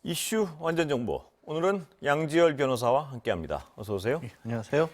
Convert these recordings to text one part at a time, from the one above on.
이슈 완전 정보. 오늘은 양지열 변호사와 함께합니다. 어서 오세요. 안녕하세요.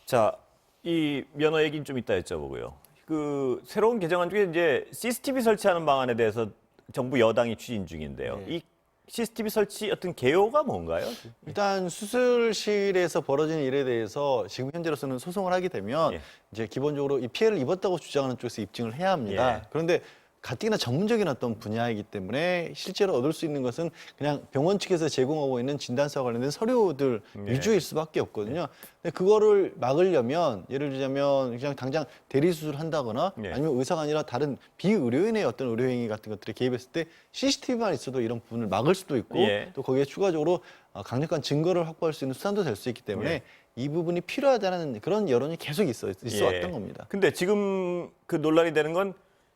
자, 이 면허 얘기는 좀 이따 여쭤보고요. 그 새로운 개정안 중에 이제 CCTV 설치하는 방안에 대해서 정부 여당이 추진 중인데요. 네. 이 CCTV 설치 어떤 개요가 뭔가요? 일단 수술실에서 벌어지는 일에 대해서 지금 현재로서는 소송을 하게 되면 예. 이제 기본적으로 이 피해를 입었다고 주장하는 쪽에서 입증을 해야 합니다. 예. 그런데 가뜩이나 전문적인 어떤 분야이기 때문에 실제로 얻을 수 있는 것은 그냥 병원 측에서 제공하고 있는 진단서와 관련된 서류들 예. 위주일 수밖에 없거든요. 근데 그거를 막으려면 예를 들자면 그냥 당장 대리수술을 한다거나 예. 아니면 의사가 아니라 다른 비의료인의 어떤 의료행위 같은 것들에 개입했을 때 CCTV만 있어도 이런 부분을 막을 수도 있고 예. 또 거기에 추가적으로 강력한 증거를 확보할 수 있는 수단도 될 수 있기 때문에 예. 이 부분이 필요하다는 그런 여론이 계속 있어 예. 왔던 겁니다. 근데 지금 그 논란이 되는 건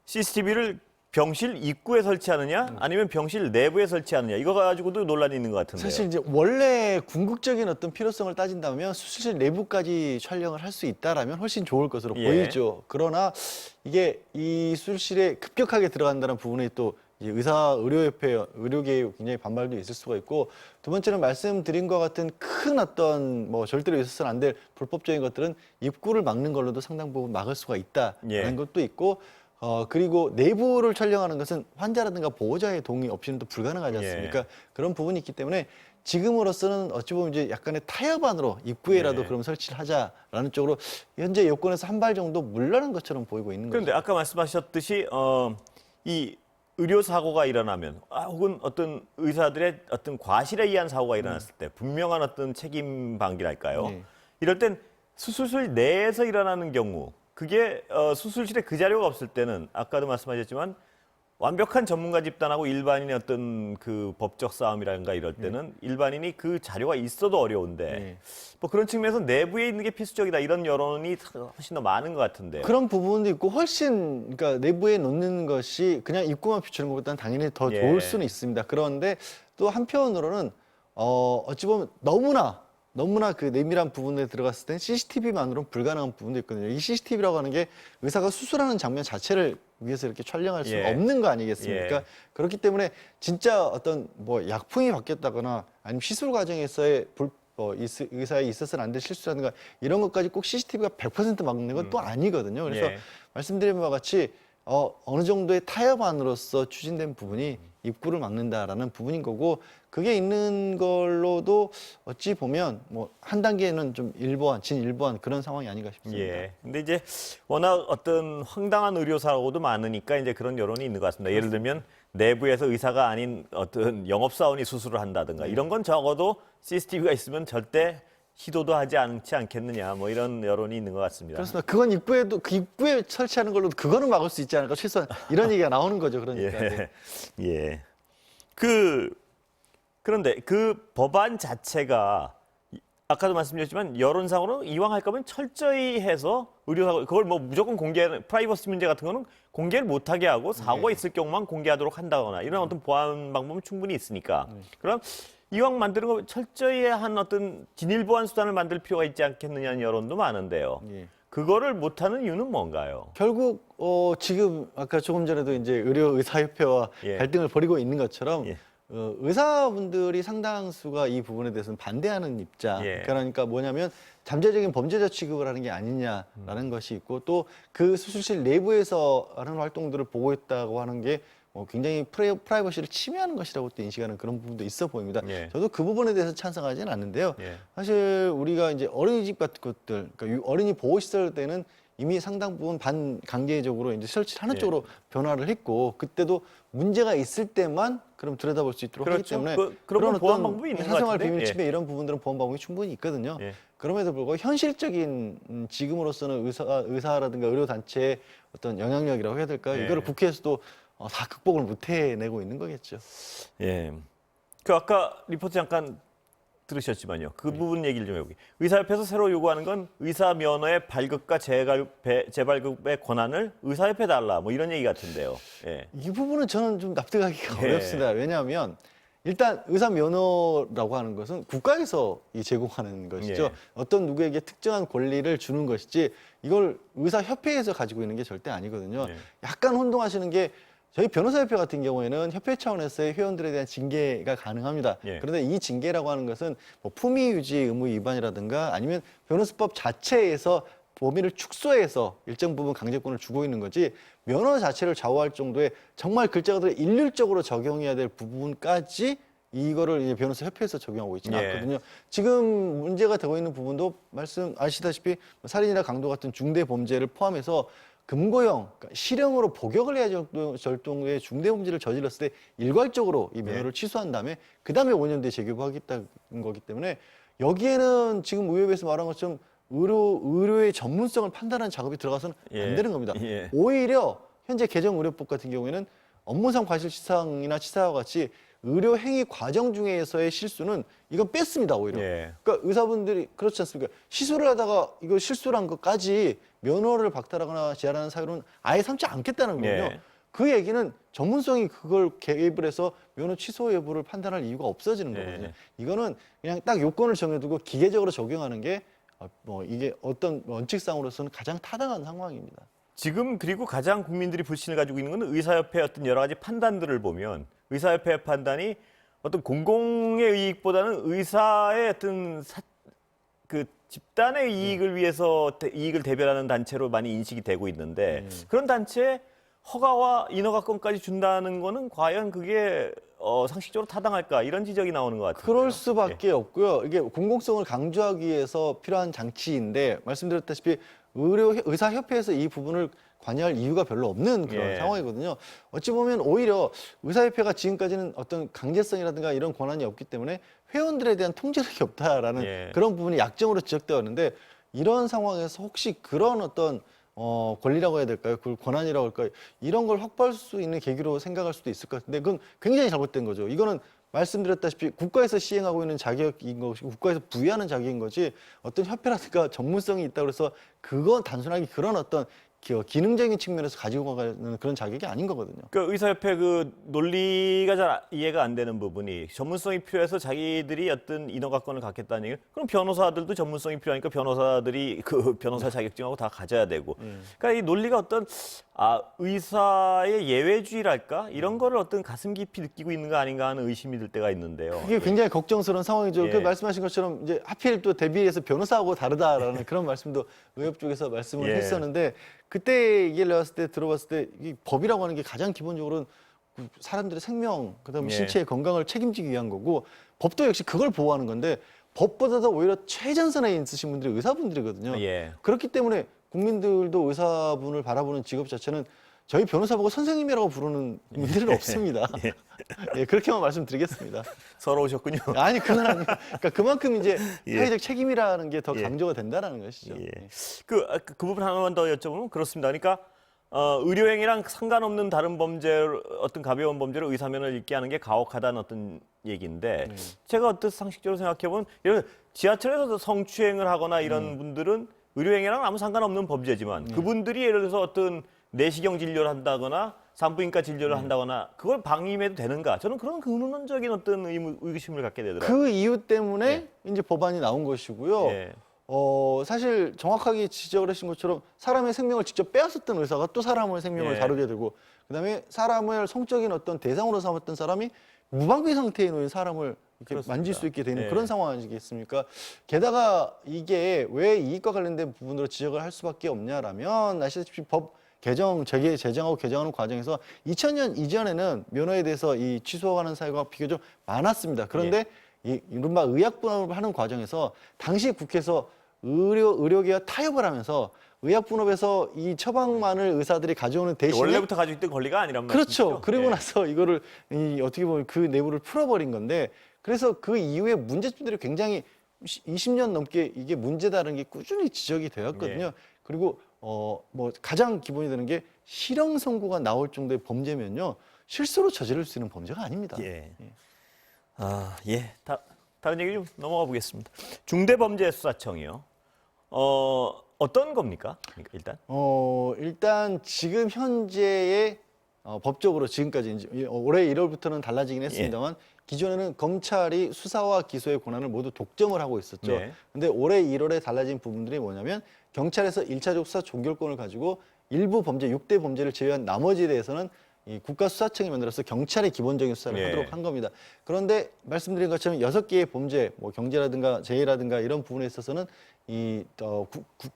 CCTV를 병실 입구에 설치하느냐 아니면 병실 내부에 설치하느냐 이거 가지고도 논란이 있는 것 같은데요. 사실 이제 원래 궁극적인 어떤 필요성을 따진다면 수술실 내부까지 촬영을 할 수 있다라면 훨씬 좋을 것으로 예. 보이죠. 그러나 이게 이 수술실에 급격하게 들어간다는 부분이 또 이제 의료협회, 의료계에 굉장히 반발도 있을 수가 있고 두 번째는 말씀드린 것 같은 큰 어떤 뭐 절대로 있어서는 안 될 불법적인 것들은 입구를 막는 걸로도 상당 부분 막을 수가 있다라는 예. 것도 있고 그리고 내부를 촬영하는 것은 환자라든가 보호자의 동의 없이는 또 불가능하지 않습니까? 예. 그런 부분이 있기 때문에 지금으로서는 어찌 보면 이제 약간의 타협안으로 입구에라도 예. 그럼 설치를 하자라는 쪽으로 현재 여권에서 한 발 정도 물러난 것처럼 보이고 있는 그런데 거죠. 아까 말씀하셨듯이 이 의료 사고가 일어나면 혹은 어떤 의사들의 어떤 과실에 의한 사고가 일어났을 때 분명한 어떤 책임 방기랄까요? 네. 이럴 땐 수술실 내에서 일어나는 경우 그게 수술실에 그 자료가 없을 때는 아까도 말씀하셨지만 완벽한 전문가 집단하고 일반인의 어떤 그 법적 싸움이라든가 이럴 때는 일반인이 그 자료가 있어도 어려운데 네. 뭐 그런 측면에서 내부에 있는 게 필수적이다 이런 여론이 훨씬 더 많은 것 같은데요. 그런 부분도 있고 훨씬 그러니까 내부에 놓는 것이 그냥 입구만 비추는 것보다는 당연히 더 예. 좋을 수는 있습니다. 그런데 또 한편으로는 어찌 보면 너무나 그 내밀한 부분에 들어갔을 때 CCTV만으로는 불가능한 부분도 있거든요. 이 CCTV라고 하는 게 의사가 수술하는 장면 자체를 위해서 이렇게 촬영할 수는 예. 없는 거 아니겠습니까? 예. 그렇기 때문에 진짜 어떤 뭐 약품이 바뀌었다거나 아니면 시술 과정에서의 의사에 있어서는 안 될 실수라든가 이런 것까지 꼭 CCTV가 100% 막는 건 또 아니거든요. 그래서 예. 말씀드린 바와 같이 어느 정도의 타협안으로서 추진된 부분이 입구를 막는다라는 부분인 거고 그게 있는 걸로도 어찌 보면 뭐 한 단계는 좀 진일보한 그런 상황이 아닌가 싶습니다. 예. 근데 이제 워낙 어떤 황당한 의료 사고도 많으니까 이제 그런 여론이 있는 것 같습니다. 예를 들면 내부에서 의사가 아닌 어떤 영업사원이 수술을 한다든가 이런 건 적어도 CCTV가 있으면 절대 시도도 하지 않지 않겠느냐 뭐 이런 여론이 있는 것 같습니다. 그렇습니다. 그건 그 입구에 설치하는 걸로도 그거는 막을 수 있지 않을까 최소한 이런 얘기가 나오는 거죠. 그러니까. 네. 예. 예. 그런데 그 법안 자체가 아까도 말씀드렸지만 여론상으로는 이왕 할 거면 철저히 해서 의료사고 그걸 뭐 무조건 프라이버시 문제 같은 거는 공개를 못하게 하고 사고가 있을 경우만 공개하도록 한다거나 이런 어떤 보안 방법은 충분히 있으니까 그럼 이왕 만드는 거 철저히 한 어떤 진일보한 수단을 만들 필요가 있지 않겠느냐는 여론도 많은데요. 예. 그거를 못하는 이유는 뭔가요? 결국 지금 아까 조금 전에도 이제 의료의사협회와 예. 갈등을 벌이고 있는 것처럼 예. 의사분들이 상당수가 이 부분에 대해서는 반대하는 입장. 예. 그러니까 뭐냐면 잠재적인 범죄자 취급을 하는 게 아니냐라는 것이 있고 또 그 수술실 내부에서 하는 활동들을 보고 있다고 하는 게 굉장히 프라이버시를 침해하는 것이라고 또 인식하는 그런 부분도 있어 보입니다. 예. 저도 그 부분에 대해서 찬성하지는 않는데요. 예. 사실 우리가 이제 어린이집 같은 것들, 그러니까 어린이 보호 시설 때는 이미 상당 부분 반강제적으로 이제 설치를 하는 예. 쪽으로 변화를 했고 그때도 문제가 있을 때만 그럼 들여다볼 수 있도록 하기 그렇죠. 때문에 그런 건 보안 어떤 방법이 있는 것 사생활 같은데? 비밀 예. 침해 이런 부분들은 보안 방법이 충분히 있거든요. 예. 그럼에도 불구하고 현실적인 지금으로서는 의사라든가 의료 단체의 어떤 영향력이라고 해야 될까요? 예. 이거를 국회에서도 다 극복을 못 해내고 있는 거겠죠. 예. 그 아까 리포트 잠깐 들으셨지만요. 그 부분 얘기를 좀 해보게. 의사협회에서 새로 요구하는 건 의사 면허의 발급과 재발급의 권한을 의사협회 달라. 뭐 이런 얘기 같은데요. 예. 이 부분은 저는 좀 납득하기가 예. 어렵습니다. 왜냐하면 일단 의사 면허라고 하는 것은 국가에서 제공하는 것이죠. 예. 어떤 누구에게 특정한 권리를 주는 것이지 이걸 의사협회에서 가지고 있는 게 절대 아니거든요. 예. 약간 혼동하시는 게 저희 변호사협회 같은 경우에는 협회 차원에서의 회원들에 대한 징계가 가능합니다. 예. 그런데 이 징계라고 하는 것은 뭐 품위 유지 의무 위반이라든가 아니면 변호사법 자체에서 범위를 축소해서 일정 부분 강제권을 주고 있는 거지 면허 자체를 좌우할 정도의 정말 글자 그대로 일률적으로 적용해야 될 부분까지 이거를 이제 변호사 협회에서 적용하고 있지는 예. 않거든요. 지금 문제가 되고 있는 부분도 말씀 아시다시피 살인이나 강도 같은 중대 범죄를 포함해서 금고형, 그러니까 실형으로 복역을 해야 정도의 중대 범죄를 저질렀을 때 일괄적으로 이 면허를 취소한 다음에 그 다음에 5년 뒤에 재교부하겠다는 거기 때문에 여기에는 지금 의협에서 말한 것처럼 의료의 전문성을 판단하는 작업이 들어가서는 예. 안 되는 겁니다. 예. 오히려 현재 개정의료법 같은 경우에는 업무상 과실치상이나 치사와 같이 의료 행위 과정 중에서의 실수는 이건 뺐습니다 오히려. 예. 그러니까 의사분들이 그렇지 않습니까? 시술을 하다가 이거 실수란 것까지 면허를 박탈하거나 제한하는 사유는 아예 삼지 않겠다는 거군요. 예. 그 얘기는 전문성이 그걸 개입을 해서 면허 취소 여부를 판단할 이유가 없어지는 예. 거거든요. 이거는 그냥 딱 요건을 정해두고 기계적으로 적용하는 게 뭐 이게 어떤 원칙상으로서는 가장 타당한 상황입니다. 지금 그리고 가장 국민들이 불신을 가지고 있는 건 의사협회의 어떤 여러 가지 판단들을 보면 의사협회의 판단이 어떤 공공의 이익보다는 의사의 어떤 그 집단의 이익을 위해서 이익을 대변하는 단체로 많이 인식이 되고 있는데 그런 단체에 허가와 인허가권까지 준다는 거는 과연 그게 상식적으로 타당할까 이런 지적이 나오는 것 같아요. 그럴 수밖에 없고요. 이게 공공성을 강조하기 위해서 필요한 장치인데 말씀드렸다시피 의사협회에서 이 부분을 관여할 이유가 별로 없는 그런 예. 상황이거든요. 어찌 보면 오히려 의사협회가 지금까지는 어떤 강제성이라든가 이런 권한이 없기 때문에 회원들에 대한 통제력이 없다라는 예. 그런 부분이 약점으로 지적되었는데 이런 상황에서 혹시 그런 어떤 권리라고 해야 될까요? 그걸 권한이라고 할까요? 이런 걸 확보할 수 있는 계기로 생각할 수도 있을 것 같은데 그건 굉장히 잘못된 거죠. 이거는 말씀드렸다시피 국가에서 시행하고 있는 자격인 것이고 국가에서 부여하는 자격인 거지 어떤 협회라든가 전문성이 있다고 해서 그건 단순하게 그런 어떤 기능적인 측면에서 가지고 가는 그런 자격이 아닌 거거든요. 그 의사협회 그 논리가 잘 이해가 안 되는 부분이 전문성이 필요해서 자기들이 어떤 인허가권을 갖겠다는 얘기. 그럼 변호사들도 전문성이 필요하니까 변호사들이 그 변호사 자격증하고 다 가져야 되고. 그러니까 이 논리가 어떤 의사의 예외주의랄까 이런 거를 어떤 가슴 깊이 느끼고 있는 거 아닌가 하는 의심이 들 때가 있는데요. 그게 굉장히 걱정스러운 상황이죠. 예. 그 말씀하신 것처럼 이제 하필 또 대비해서 변호사하고 다르다라는 그런 말씀도 의협 쪽에서 말씀을 예. 했었는데 그때 얘기를 나왔을 때 들어봤을 때 이 법이라고 하는 게 가장 기본적으로는 사람들의 생명, 그다음에 예. 신체의 건강을 책임지기 위한 거고 법도 역시 그걸 보호하는 건데 법보다도 오히려 최전선에 있으신 분들이 의사분들이거든요. 예. 그렇기 때문에 국민들도 의사분을 바라보는 직업 자체는 저희 변호사 보고 선생님이라고 부르는 분들은 없습니다. 예, 그렇게만 말씀드리겠습니다. 서러우셨군요. 아니 그건 아니에요. 그러니까 그만큼 이제 예. 사회적 책임이라는 게 더 예. 강조가 된다는 것이죠. 예. 예. 그 부분 하나만 더 여쭤보면 그렇습니다. 그러니까 의료행위랑 상관없는 다른 범죄, 어떤 가벼운 범죄로 의사면허를 잃게 하는 게 가혹하다는 어떤 얘기인데 제가 어떤 상식적으로 생각해보면 이런 지하철에서 성추행을 하거나 이런 분들은 의료행위랑 아무 상관없는 범죄지만 그분들이 예를 들어서 어떤 내시경 진료를 한다거나 산부인과 진료를 한다거나 그걸 방임해도 되는가? 저는 그런 근원적인 어떤 의구심을 갖게 되더라고요. 그 이유 때문에 이제 법안이 나온 것이고요. 예. 사실 정확하게 지적을 하신 것처럼 사람의 생명을 직접 빼앗았던 의사가 또 사람의 생명을 예. 다루게 되고 그다음에 사람을 성적인 어떤 대상으로 삼았던 사람이 무방비 상태에 놓인 사람을 이렇게 그렇습니다. 만질 수 있게 되는 예. 그런 상황 아니겠습니까? 게다가 이게 왜 이익과 관련된 부분으로 지적을 할 수밖에 없냐라면 아시다시피 법 개정, 제정하고 개정하는 과정에서 2000년 이전에는 면허에 대해서 이 취소하는 사유가 비교적 많았습니다. 그런데 이 이른바 의약분업을 하는 과정에서 당시 국회에서 의료계와 타협을 하면서 의약분업에서 이 처방만을 의사들이 가져오는 대신에 원래부터 가지고 있던 권리가 아니란 그렇죠. 말이죠. 그리고 예. 나서 이거를 어떻게 보면 그 내부를 풀어버린 건데 그래서 그 이후에 문제점들이 굉장히 20년 넘게 이게 문제다라는 게 꾸준히 지적이 되었거든요. 예. 그리고 뭐 가장 기본이 되는 게 실형 선고가 나올 정도의 범죄면요 실수로 저지를 수 있는 범죄가 아닙니다. 예. 예. 다른 얘기 좀 넘어가 보겠습니다. 중대범죄수사청이요. 어떤 겁니까? 그러니까 일단. 일단 지금 현재의 법적으로 지금까지 이제 올해 1월부터는 달라지긴 했습니다만 기존에는 검찰이 수사와 기소의 권한을 모두 독점을 하고 있었죠. 네. 근데 올해 1월에 달라진 부분들이 뭐냐면 경찰에서 1차적 수사 종결권을 가지고 일부 범죄, 6대 범죄를 제외한 나머지에 대해서는 이 국가수사청이 만들어서 경찰의 기본적인 수사를 예. 하도록 한 겁니다. 그런데 말씀드린 것처럼 6개의 범죄, 뭐 경제라든가 재해라든가 이런 부분에 있어서는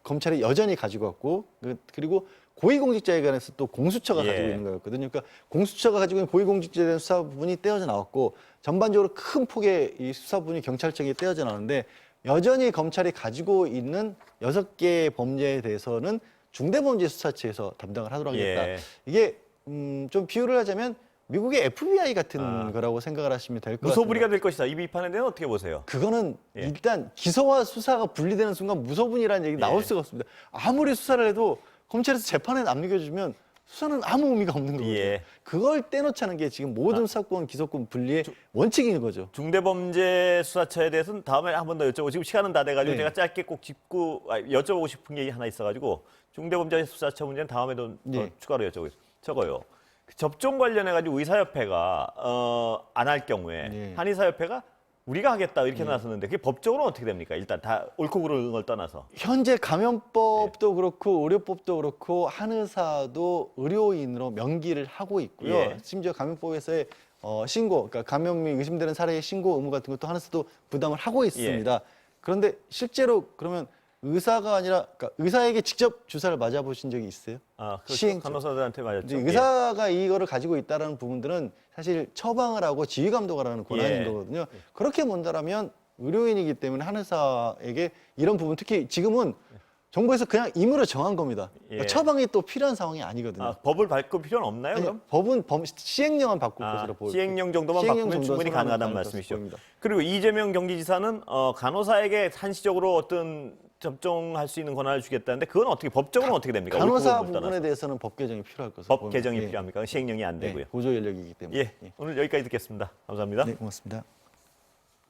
검찰이 여전히 가지고 왔고 그리고 고위공직자에 관해서 또 공수처가 예. 가지고 있는 거였거든요. 그러니까 공수처가 가지고 있는 고위공직자에 대한 수사 부분이 떼어져 나왔고 전반적으로 큰 폭의 이 수사 부분이 경찰청에 떼어져 나오는데 여전히 검찰이 가지고 있는 6개의 범죄에 대해서는 중대범죄수사처에서 담당을 하도록 하겠다. 예. 이게 좀 비유를 하자면 미국의 FBI 같은 거라고 생각을 하시면 될 것 같아요. 무소불위가 될 것이다. 이 비판에 대해서 어떻게 보세요? 그거는 예. 일단 기소와 수사가 분리되는 순간 무소분이라는 얘기 나올 예. 수가 없습니다. 아무리 수사를 해도 검찰에서 재판에 안 넘겨주면 수사는 아무 의미가 없는 거거든요. 예. 그걸 떼놓자는 게 지금 모든 수사권, 기소권 분리의 원칙인 거죠. 중대범죄수사처에 대해서는 다음에 한 번 더 여쭤보고 지금 시간은 다 돼가지고 네. 제가 짧게 꼭 짚고 여쭤보고 싶은 게 하나 있어가지고 중대범죄수사처 문제는 다음에도 더 네. 추가로 여쭤보겠습니다. 저거요. 그 접종 관련해가지고 의사협회가 안 할 경우에 네. 한의사협회가 우리가 하겠다 이렇게 나섰는데 그게 법적으로 어떻게 됩니까? 일단 다 옳고 그른 걸 떠나서. 현재 감염법도 그렇고 의료법도 그렇고 한의사도 의료인으로 명기를 하고 있고요. 예. 심지어 감염법에서의 신고, 그러니까 감염이 의심되는 사례의 신고 의무 같은 것도 한의사도 부담을 하고 있습니다. 그런데 실제로 그러면 의사가 아니라 그러니까 의사에게 직접 주사를 맞아보신 적이 있어요? 그렇죠. 시행자. 간호사들한테 맞았죠. 이제 의사가 이거를 가지고 있다는 부분들은 사실 처방을 하고 지휘 감독을 하는 권한인 예. 거거든요. 그렇게 본다라면 의료인이기 때문에 한의사에게 이런 부분 특히 지금은 정부에서 그냥 임의로 정한 겁니다. 그러니까 예. 처방이 또 필요한 상황이 아니거든요. 법을 바꿀 필요는 없나요? 아니, 그럼? 법은 시행령만 바꿀 것으로 보입니다. 시행령 정도만 시행령 바꾸면 정도는 충분히 선언하면 가능하다는 가능할 것으로 말씀이시죠. 보입니다. 그리고 이재명 경기지사는 간호사에게 한시적으로 어떤 접종할 수 있는 권한을 주겠다는데 그건 어떻게 법적으로는 어떻게 됩니까? 간호사 옳고 그름을 떠나서. 부분에 대해서는 법 개정이 필요할 것으로 법 보입니다. 개정이 예. 필요합니까? 시행령이 안 되고요. 예, 보조 인력이기 때문에. 예, 오늘 여기까지 듣겠습니다. 감사합니다. 네, 고맙습니다.